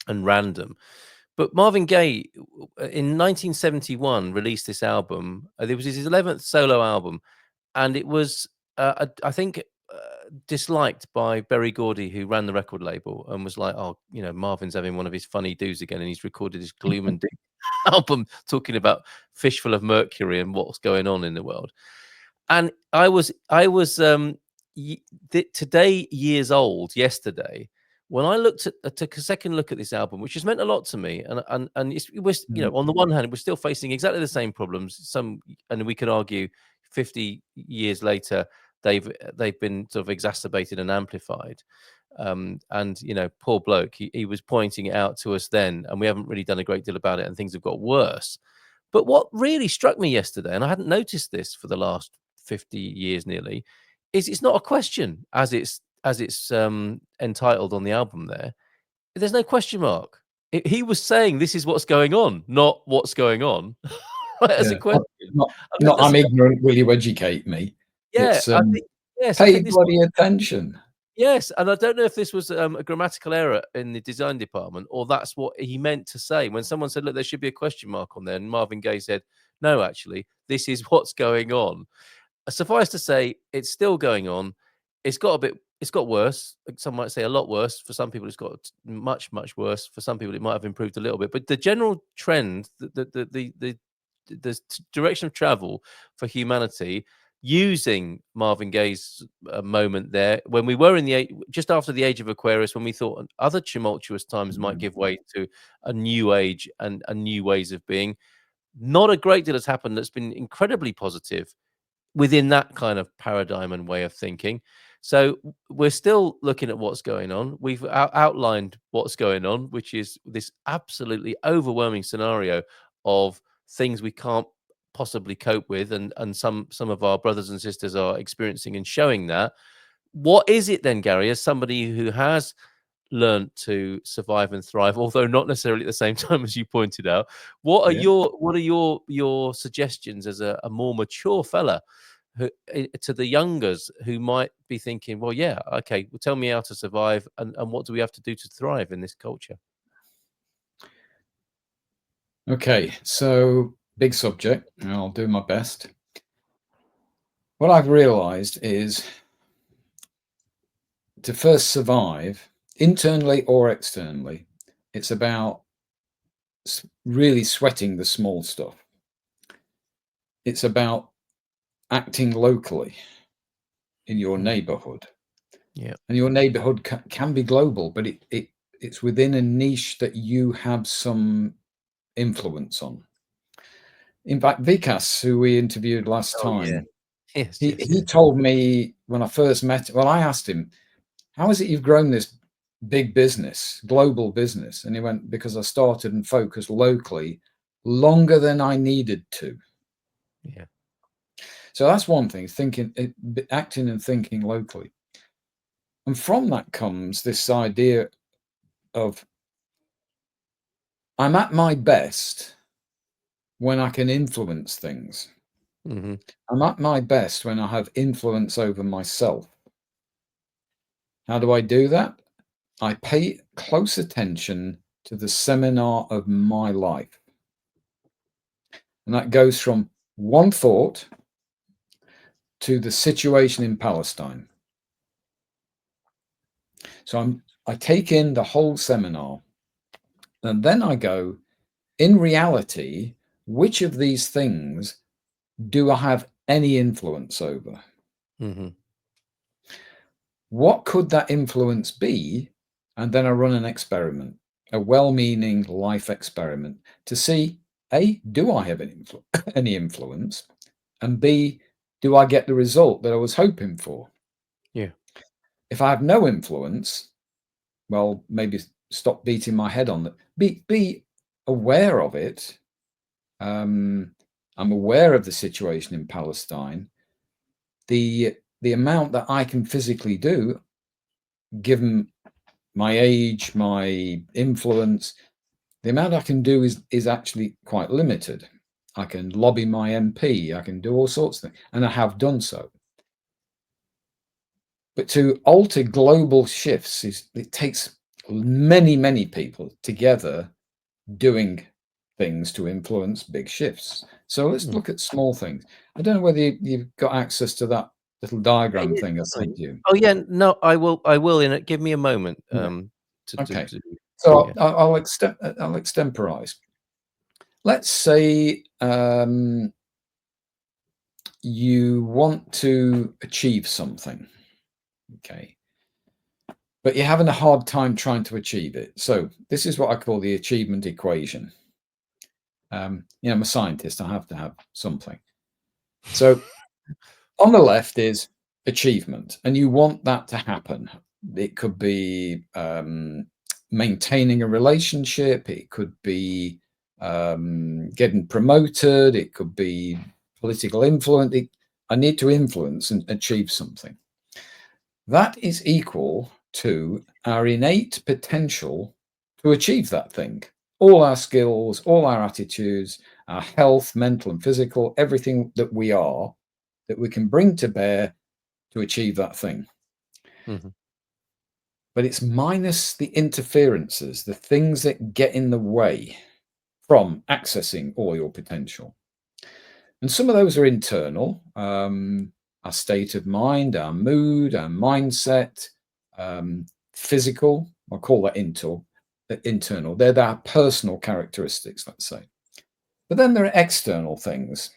and random, but Marvin Gaye in 1971 released this album. It was his 11th solo album, and it was, I think, disliked by Berry Gordy, who ran the record label, and was like, "Oh, Marvin's having one of his funny do's again, and he's recorded his gloom and doom album talking about Fistful of Mercury and what's going on in the world." And I was today years old yesterday when I took a second look at this album, which has meant a lot to me. And it was, Mm, on the one hand, we're still facing exactly the same problems. And we could argue 50 years later, they've been sort of exacerbated and amplified. And poor bloke, he was pointing it out to us then, and we haven't really done a great deal about it, and things have got worse. But what really struck me yesterday, and I hadn't noticed this for the last 50 years nearly, is it's not a question as it's entitled on the album there. There's no question mark. He was saying this is what's going on, not what's going on, right, as a yeah. question. Not, I think not that's I'm ignorant, will you educate me? yeah, It's I think yes, I pay think this bloody attention. yes, and I don't know if this was a grammatical error in the design department or that's what he meant to say when someone said, "Look, there should be a question mark on there," and Marvin Gaye said, "No, actually, this is what's going on." Suffice to say, it's still going on. It's got worse. Some might say a lot worse. For some people, it's got much, much worse. For some people, it might have improved a little bit. But the general trend, the direction of travel for humanity, using Marvin Gaye's moment there, when we were in just after the age of Aquarius, when we thought other tumultuous times might Mm, give way to a new age and new ways of being. Not a great deal has happened that's been incredibly positive within that kind of paradigm and way of thinking. So we're still looking at what's going on. We've outlined what's going on, which is this absolutely overwhelming scenario of things we can't possibly cope with, and some of our brothers and sisters are experiencing and showing that. What is it then, Gary, as somebody who has learned to survive and thrive, although not necessarily at the same time as you pointed out? Yeah. What are your suggestions as a more mature fella who, to the youngers who might be thinking, well, yeah, okay, well, tell me how to survive, and what do we have to do to thrive in this culture? Okay, so big subject, and I'll do my best. What I've realized is to first survive, internally or externally, it's about really sweating the small stuff. It's about acting locally in your Mm. neighborhood. Yeah. And your neighborhood can be global, but it's within a niche that you have some influence on. In fact, Vikas, who we interviewed last Oh yeah. time, Yes. he, Yes. he told me when I first met, well, I asked him, how is it you've grown this big business, global business? And he went, because I started and focused locally longer than I needed to. Yeah. So that's one thing, acting and thinking locally. And from that comes this idea of I'm at my best when I can influence things. Hmm. I'm at my best when I have influence over myself. How do I do that? I pay close attention to the seminar of my life. And that goes from one thought to the situation in Palestine. So I take in the whole seminar, and then I go, in reality, which of these things do I have any influence over? Hmm. What could that influence be? And then I run an experiment, a well-meaning life experiment to see, A, do I have any influence? And B, do I get the result that I was hoping for? Yeah. If I have no influence, well, maybe stop beating my head on that. Be aware of it. I'm aware of the situation in Palestine. The amount that I can physically do, given my age, my influence, the amount I can do is actually quite limited. I can lobby my MP, I can do all sorts of things, and I have done so. But to alter global shifts it takes many people together doing things to influence big shifts. So let's Mm. look at small things. I don't know whether you've got access to that little Yeah, diagram yeah, thing I definitely. sent you. Oh yeah, no, I will. I will. In it, give me a moment. Yeah. To Okay. do. So Yeah. I'll extemporize. Let's say you want to achieve something, okay, but you're having a hard time trying to achieve it. So this is what I call the achievement equation. I'm a scientist, I have to have something. So on the left is achievement, and you want that to happen. It could be maintaining a relationship, it could be getting promoted, it could be political influence. I need to influence and achieve something. That is equal to our innate potential to achieve that thing. All our skills, all our attitudes, our health, mental and physical, everything that we are, that we can bring to bear to achieve that thing. Hmm. But it's minus the interferences, the things that get in the way from accessing all your potential. And some of those are internal, our state of mind, our mood, our mindset, physical. I'll call that internal. They're our personal characteristics, let's say. But then there are external things.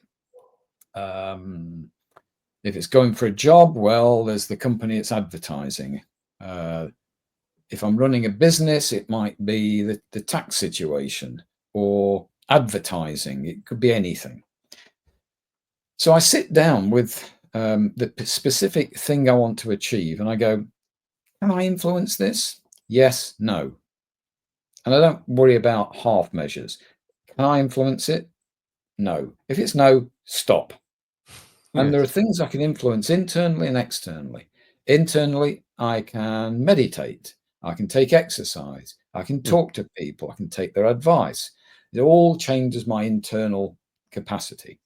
If it's going for a job, well, there's the company it's advertising. If I'm running a business, it might be the tax situation or advertising. It could be anything. So I sit down with the specific thing I want to achieve, and I go, can I influence this? Yes, no. And I don't worry about half measures. Can I influence it? No. If it's no, stop. And there are Yes. things I can influence internally and externally. Internally, I can meditate. I can take exercise. I can Mm. talk to people. I can take their advice. It all changes my internal capacity.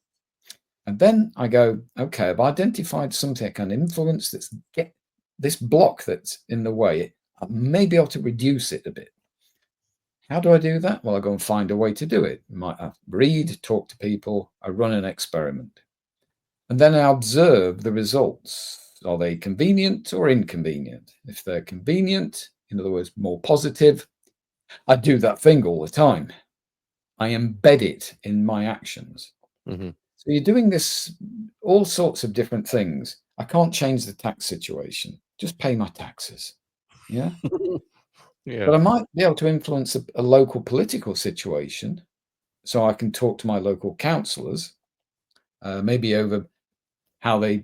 And then I go, okay, I've identified something I can influence that's get this block that's in the way. I may be able to reduce it a bit. How do I do that? Well, I go and find a way to do it. I read, talk to people, I run an experiment. And then I observe the results. Are they convenient or inconvenient? If they're convenient, in other words, more positive, I do that thing all the time. I embed it in my actions. Mm-hmm. So you're doing this, all sorts of different things. I can't change the tax situation. Just pay my taxes. Yeah. Yeah. But I might be able to influence a local political situation. So I can talk to my local councillors, maybe over how they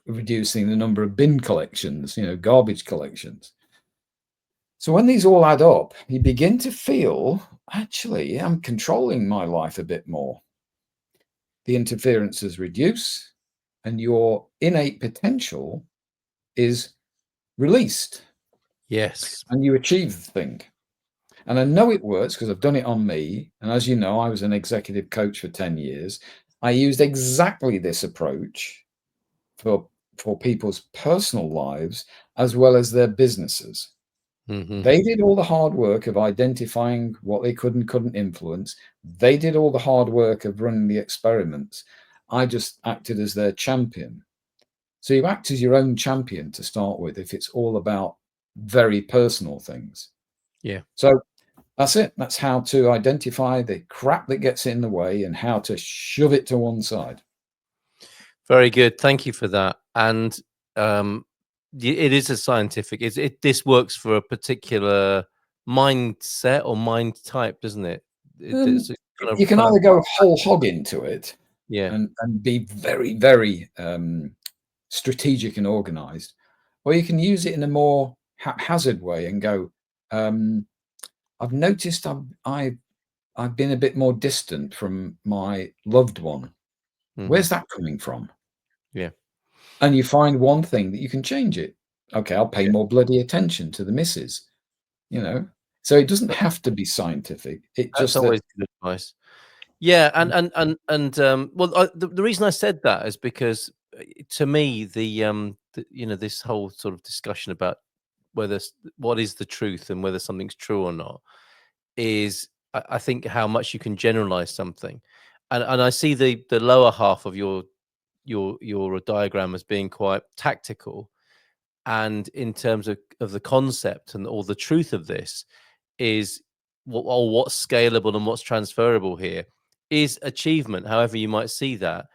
reducing the number of bin collections, garbage collections. So when these all add up, you begin to feel, actually, I'm controlling my life a bit more. The interferences reduce and your innate potential is released Yes. and you achieve the thing. And I know it works because I've done it on me. And as you know, I was an executive coach for 10 years. I used exactly this approach for people's personal lives as well as their businesses. Mm-hmm. They did all the hard work of identifying what they could and couldn't influence. They did all the hard work of running the experiments. I just acted as their champion. So you act as your own champion to start with if it's all about very personal things. Yeah. So that's it. That's how to identify the crap that gets in the way and how to shove it to one side. Very good. Thank you for that. And it is a scientific. This works for a particular mindset or mind type, doesn't it? It's a You can kind of either go whole hog into it yeah. and be very, very strategic and organized, or you can use it in a more haphazard way and go, I've noticed I've been a bit more distant from my loved one. Mm-hmm. Where's that coming from? Yeah. And you find one thing that you can change it. Okay, I'll pay Yeah. more bloody attention to the missus, you know. So it doesn't have to be scientific. It That's just that always good advice. Yeah, and well, the reason I said that is because to me this whole sort of discussion about what is the truth and whether something's true or not is I think how much you can generalize something, and I see the lower half of your diagram as being quite tactical, and in terms of the concept and or the truth of this is what's scalable and what's transferable here is achievement, however you might see that,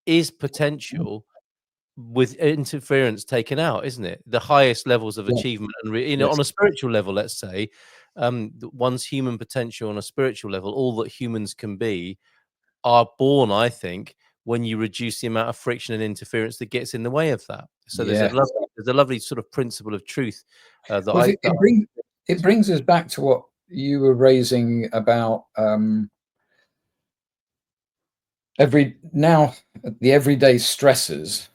is potential with interference taken out, isn't it? The highest levels of yes, achievement and yes, on a spiritual level, let's say, one's human potential on a spiritual level, all that humans can be, are born, I think, when you reduce the amount of friction and interference that gets in the way of that. So yes. there's a lovely sort of principle of truth that Well, I that it brings us back to what you were raising about the everyday stresses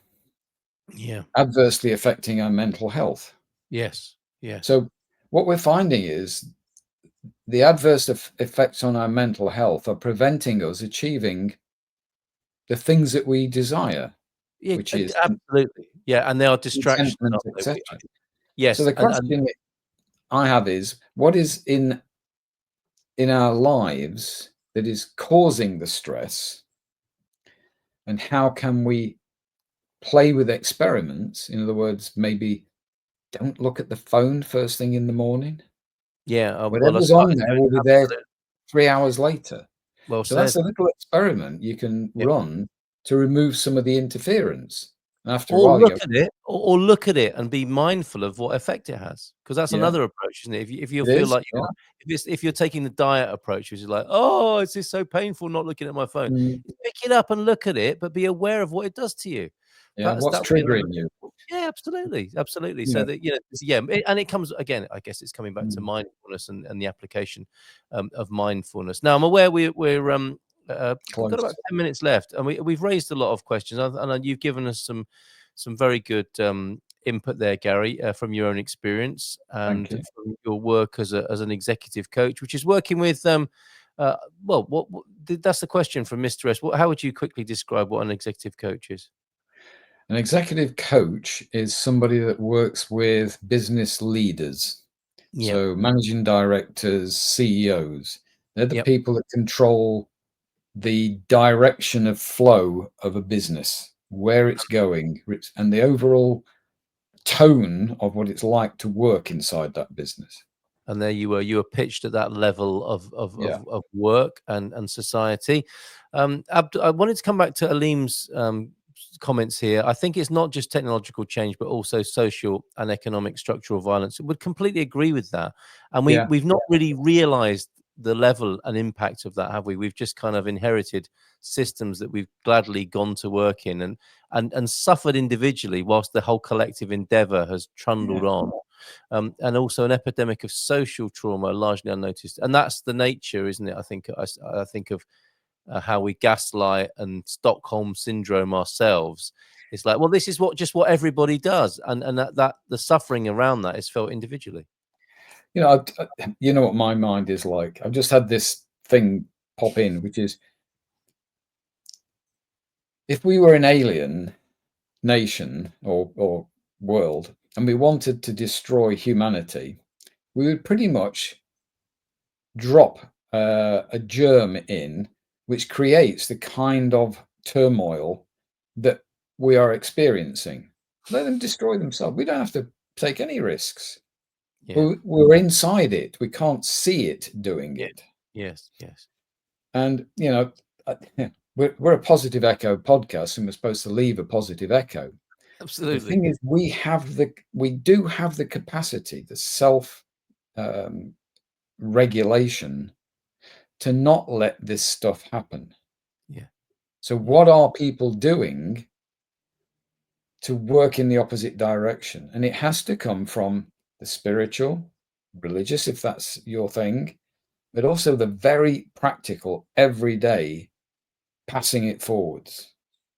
yeah, adversely affecting our mental health. yes, yes, So what we're finding is the adverse effects on our mental health are preventing us achieving the things that we desire, yeah, which is absolutely, yeah, and they are distractions, contentment, aren't they? etc. So Yes, the question that I have is, what is in our lives that is causing the stress, and how can we play with experiments? In other words, maybe don't look at the phone first thing in the morning. yeah. Well, I Whatever's on started there doing will be there absolutely 3 hours later. well So that's said. a little experiment you can Yeah. run to remove some of the interference. And after a Or while, you look go, at it, or look at it and be mindful of what effect it has, because that's yeah, another approach, isn't it? If you it feel is. like Yeah. if you're taking the diet approach, which is like, oh, it's just so painful not looking at my phone. Mm, Pick it up and look at it, but be aware of what it does to you. Yeah. What's that would be another. triggering you? Yeah, absolutely, absolutely. You So know. that and it comes again. I guess it's coming back to Mm, mindfulness and the application of mindfulness. Now, I'm aware we've got about close. 10 minutes left, and we've raised a lot of questions, and you've given us some very good input there, Gary, from your own experience and Thank you. from your work as an executive coach, which is working with uh, well, that's the question from Mr. S. How would you quickly describe what an executive coach is? An executive coach is somebody that works with business leaders. Yep, So managing directors, CEOs, they're the yep. people that control the direction of flow of a business, where it's going, and the overall tone of what it's like to work inside that business. And there you were pitched at that level Yeah. of work and society. I wanted to come back to Alim's comments here. I think it's not just technological change, but also social and economic structural violence. I would completely agree with that. And Yeah. we've not really realized the level and impact of that, have we? We've just kind of inherited systems that we've gladly gone to work in and suffered individually whilst the whole collective endeavor has trundled Yeah. on, and also an epidemic of social trauma largely unnoticed. And that's the nature, isn't it? I think of how we gaslight and Stockholm syndrome ourselves. It's like, well, this is what everybody does, and that the suffering around that is felt individually. You know what my mind is like. I've just had this thing pop in, which is if we were an alien nation or world and we wanted to destroy humanity, we would pretty much drop a germ in which creates the kind of turmoil that we are experiencing. Let them destroy themselves. We don't have to take any risks. Yeah. We're inside it. We can't see it doing Yeah. it. Yes. Yes. And, we're a positive echo podcast and we're supposed to leave a positive echo. The Absolutely. thing is, we do have the capacity, the self um, regulation to not let this stuff happen. Yeah. So, Yeah. what are people doing to work in the opposite direction? And it has to come from the spiritual, religious, if that's your thing, but also the very practical, everyday passing it forwards,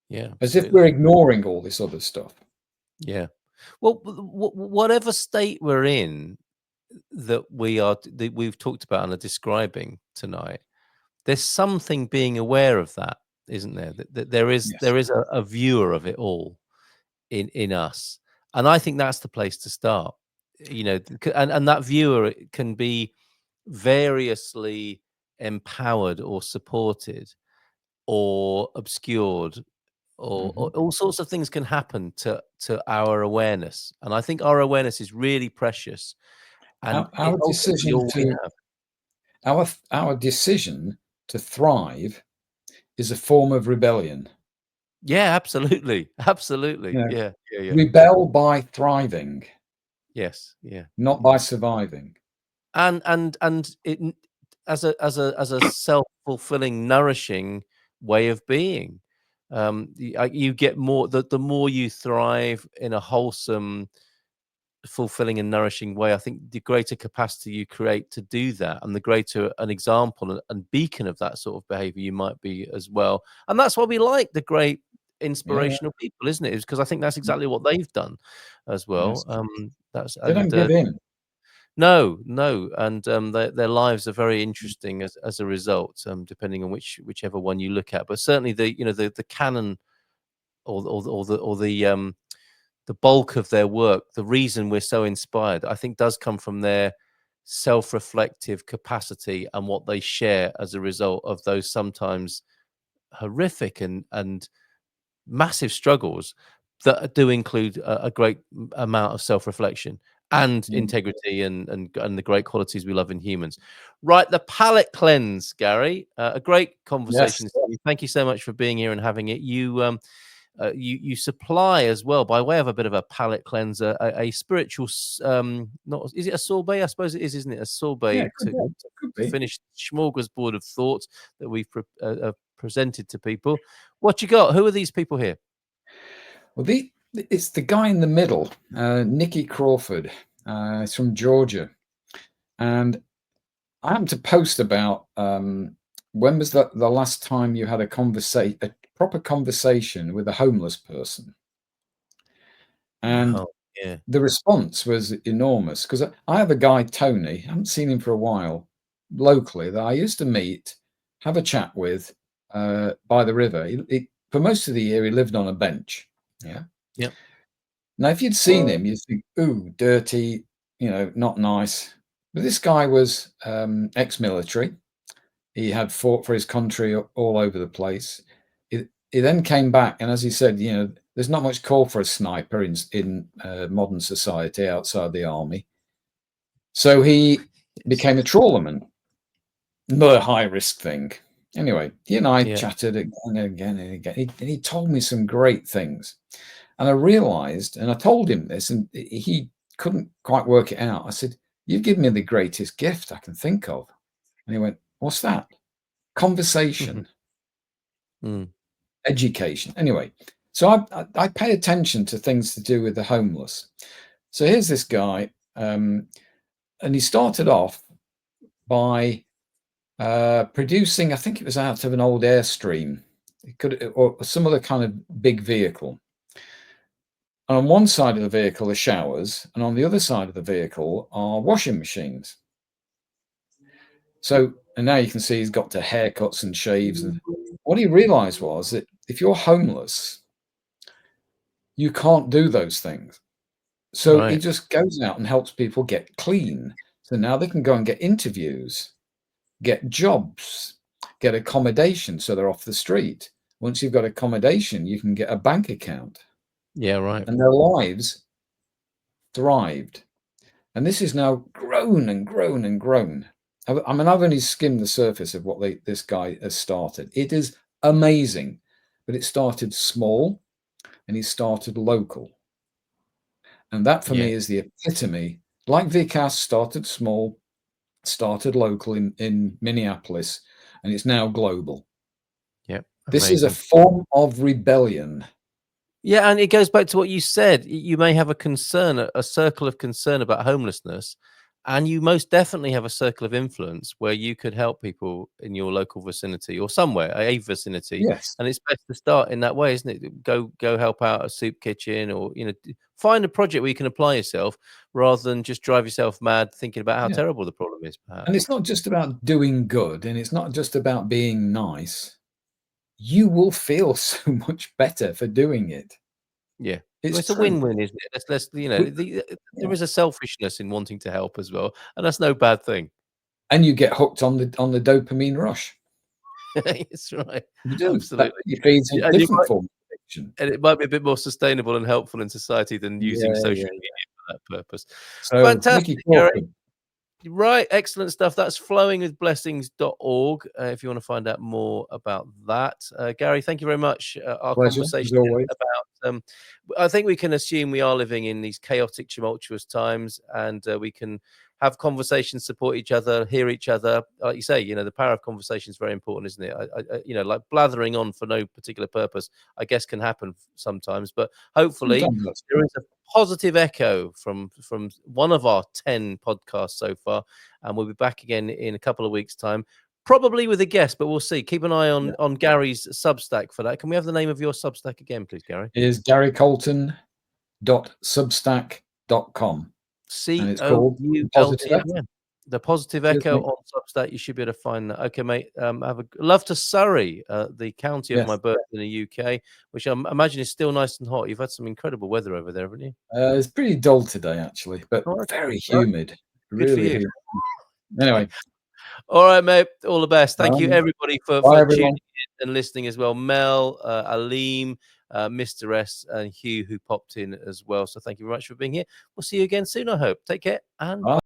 Yeah. as if we're Absolutely. ignoring all this other stuff. Yeah. Well, whatever state we're in that we've talked about and are describing tonight, there's something being aware of that, isn't there? That Yes. there is a viewer of it all in us, and I think that's the place to start. And that viewer can be variously empowered or supported or obscured, or Hmm. all sorts of things can happen to our awareness. And I think our awareness is really precious, and Our, it our ultimately decision all we to have. our decision to thrive is a form of rebellion. Yeah, absolutely, absolutely. You know, Yeah, yeah, yeah. rebel by thriving, Yes, yeah, not yeah. by surviving. And as a self-fulfilling, nourishing way of being. You get more, the more you thrive in a wholesome, fulfilling and nourishing way, I think the greater capacity you create to do that, and the greater an example and beacon of that sort of behavior you might be as well. And that's why we like the great Yeah, yeah. inspirational people, isn't it? It's because I think that's exactly what they've done as well. Yes. That's They don't and give in. No, no, and their lives are very interesting as a result, depending on whichever one you look at. But certainly the canon, or the bulk of their work, the reason we're so inspired, I think, does come from their self-reflective capacity and what they share as a result of those sometimes horrific and massive struggles that do include a great amount of self-reflection and Mm. integrity and the great qualities we love in humans. Right, the palate cleanse, Gary. A great Yes. conversation. Thank you so much for being here and having it. You supply as well, by way of a bit of a palate cleanser, a spiritual not, is it a sorbet? I suppose it is, isn't it? A Yeah, sorbet it could be. Could to be. finish the smorgasbord of thoughts that we've presented to people. What you got? Who are these people here? Well, it's the guy in the middle, Nicky Crawford. He's from Georgia, and I happened to post about when was the last time you had a proper conversation with a homeless person, and Oh, yeah. the response was enormous because I have a guy, Tony. I haven't seen him for a while locally that I used to meet, have a chat with by the river. For most of the year, he lived on a bench. Yeah. Yep. Now, if you'd seen him, you'd think, ooh, dirty, not nice. But this guy was ex-military. He had fought for his country all over the place. He then came back, and as he said, there's not much call for a sniper in modern society outside the army. So he became a trawlerman, another high-risk thing. Anyway, he and I chatted again and again and again. He told me some great things. And I realized, and I told him this, and he couldn't quite work it out. I said, "You've given me the greatest gift I can think of." And he went, "What's that?" Conversation, education. Anyway, so I pay attention to things to do with the homeless. So here's this guy, and he started off by producing, I think it was out of an old Airstream, or some other kind of big vehicle. And on one side of the vehicle are showers, and on the other side of the vehicle are washing machines. So, and now you can see he's got to haircuts and shaves. And what he realized was that if you're homeless, you can't do those things. So he just goes out and helps people get clean. So now they can go and get interviews, get jobs, get accommodation. So they're off the street. Once you've got accommodation, you can get a bank account. Yeah, right. And their lives thrived. And this has now grown and grown and grown. I mean, I've only skimmed the surface of what this guy has started. It is amazing, but it started small and he started local. And that for me is the epitome. Like Vikas started small, started local in Minneapolis, and it's now global. Yep. This is a form of rebellion. Yeah, and it goes back to what you said. You may have a concern, a circle of concern about homelessness, and you most definitely have a circle of influence where you could help people in your local vicinity or somewhere, a vicinity. Yes. And it's best to start in that way, isn't it? Go help out a soup kitchen, or find a project where you can apply yourself rather than just drive yourself mad thinking about how terrible the problem is. Perhaps. And it's not just about doing good, and it's not just about being nice. You will feel so much better for doing it. Yeah, It's a true. win-win, isn't it? Let's there is a selfishness in wanting to help as well, and that's no bad thing. And you get hooked on the dopamine rush. That's right. You do. Absolutely. It feeds a different form of addiction. And it might be a bit more sustainable and helpful in society than using social media for that purpose. So, Fantastic, Nicky Gary. Crawford. Right, excellent stuff. That's flowingwithblessings.org if you want to find out more about that. Gary, thank you very much. Our Pleasure, conversation as always. about, I think we can assume we are living in these chaotic, tumultuous times, and we can have conversations, support each other, hear each other. Like you say, the power of conversation is very important, isn't it? Like blathering on for no particular purpose, I guess can happen sometimes, but hopefully there is a positive echo from one of our 10 podcasts so far, and we'll be back again in a couple of weeks' time, probably with a guest, but we'll see. Keep an eye on Gary's Substack for that. Can we have the name of your Substack again, please, Gary? It is garycolton.substack.com. And it's called The Positive Echo on Substack. You should be able to find that. Okay, mate. Love to Surrey, the county of my birth in the UK, which I imagine is still nice and hot. You've had some incredible weather over there, haven't you? It's pretty dull today, actually, but very humid. Really humid. Anyway. All right, mate. All the best. Thank you, everybody, for tuning in and listening as well. Mel, Aleem, Mr. S, and Hugh, who popped in as well. So thank you very much for being here. We'll see you again soon, I hope. Take care and bye.